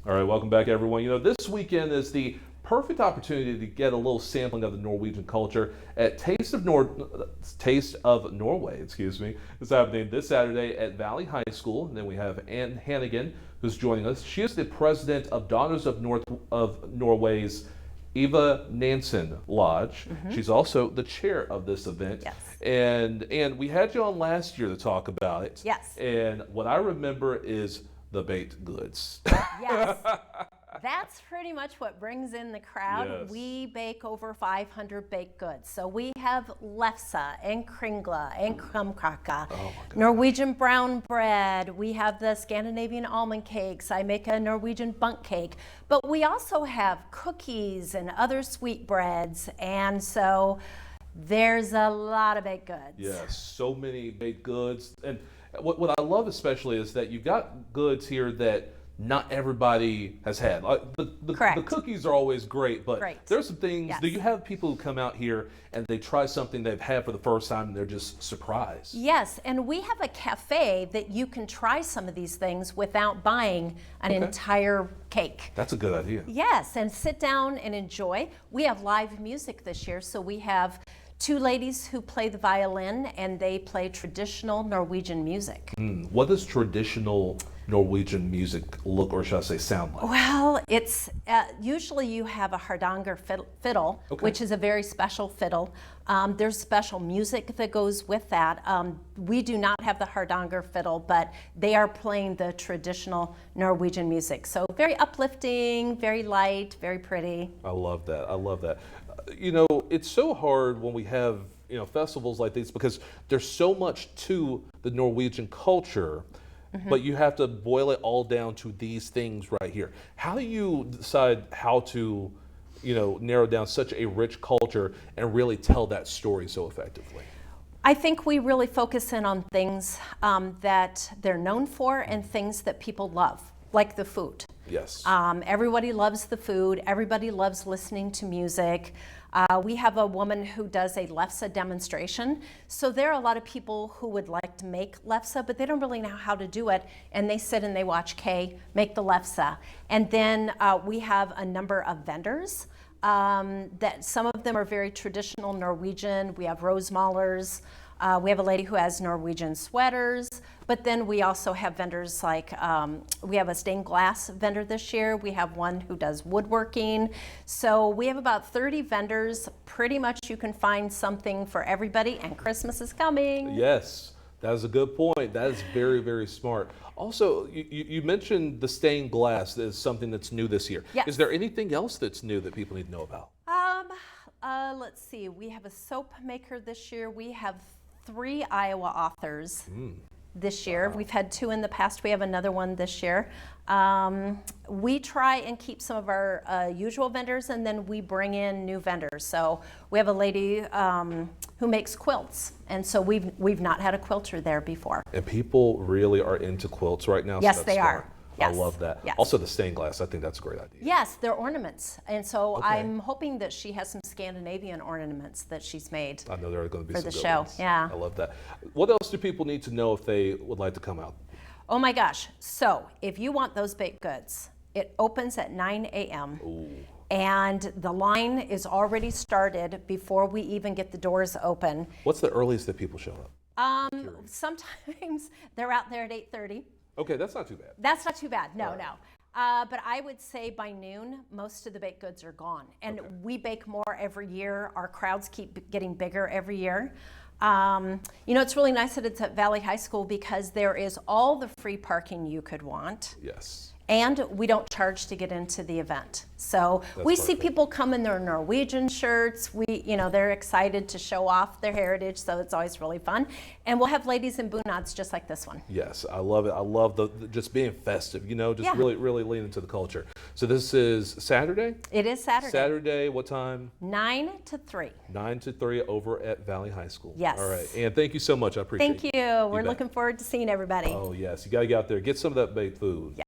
All right, welcome back, everyone. This weekend is the perfect opportunity to get a little sampling of the Norwegian culture at Taste of Norway. It's happening this Saturday at Valley High School. And then we have Ann Hannigan, who's joining us. She is the president of Daughters of Norway's Eva Nansen Lodge. She's also the chair of this event. Yes. And we had you on last year to talk about it. Yes. And what I remember is the baked goods. Yes. That's pretty much what brings in the crowd. Yes. We bake over 500 baked goods. So we have lefse and kringle and krumkake, Norwegian brown bread. We have the Scandinavian almond cakes. I make a Norwegian bundt cake. But we also have cookies and other sweetbreads. And so there's a lot of baked goods. Yes, so many baked goods. And what I love especially is that you've got goods here that not everybody has had. The cookies are always great, but there's some things. Yes. Do you have people who come out here and they try something they've had for the first time and they're just surprised? Yes, and we have a cafe that you can try some of these things without buying an entire cake. That's a good idea. Yes, and sit down and enjoy. We have live music this year, so we have two ladies who play the violin and they play traditional Norwegian music. What does traditional Norwegian music look, or should I say sound like? Well, it's usually you have a hardanger fiddle, which is a very special fiddle. There's special music that goes with that. We do not have the hardanger fiddle, but they are playing the traditional Norwegian music. So very uplifting, very light, very pretty. I love that. I love that. It's so hard when we have festivals like these because there's so much to the Norwegian culture. But you have to boil it all down to these things right here. How do you decide how to, narrow down such a rich culture and really tell that story so effectively? I think we really focus in on things that they're known for and things that people love, like the food. Yes. Everybody loves the food. Everybody loves listening to music. We have a woman who does a lefse demonstration. So there are a lot of people who would like to make lefse, but they don't really know how to do it. And they sit and they watch Kay make the lefse. And then we have a number of vendors that some of them are very traditional Norwegian. We have rosemalers. We have a lady who has Norwegian sweaters, but then we also have vendors like, we have a stained glass vendor this year. We have one who does woodworking. So we have about 30 vendors. Pretty much you can find something for everybody, and Christmas is coming. Yes, that is a good point. That is very, very smart. Also, you mentioned the stained glass as something that's new this year. Yes. Is there anything else that's new that people need to know about? Let's see. We have a soap maker this year. We have 3 Iowa authors this year. We've had 2 in the past. We have another one this year. We try and keep some of our usual vendors, and then we bring in new vendors. So we have a lady who makes quilts, and so we've not had a quilter there before. And people really are into quilts right now. Yes, so they are. Yes. I love that. Yes. Also the stained glass, I think that's a great idea. Yes, they're ornaments. And so I'm hoping that she has some Scandinavian ornaments that she's made. I know there are going to be for some the good show. ones. Yeah. I love that. What else do people need to know if they would like to come out? Oh my gosh. So if you want those baked goods, it opens at 9 a.m. And the line is already started before we even get the doors open. What's the earliest that people show up? Sometimes they're out there at 8:30. Okay, that's not too bad. That's not too bad. No. But I would say by noon, most of the baked goods are gone. And we bake more every year. Our crowds keep getting bigger every year. It's really nice that it's at Valley High School because there is all the free parking you could want. Yes. And we don't charge to get into the event. So we see people come in their Norwegian shirts. They're excited to show off their heritage, so it's always really fun. And we'll have ladies in bunads just like this one. Yes, I love it. I love the just being festive, really, really lean into the culture. So this is Saturday? It is Saturday. Saturday, what time? 9 to 3. 9 to 3 over at Valley High School. Yes. All right, and thank you so much. I appreciate it. Thank you. We're looking forward to seeing everybody. Oh, yes. You got to get out there. Get some of that baked food. Yeah.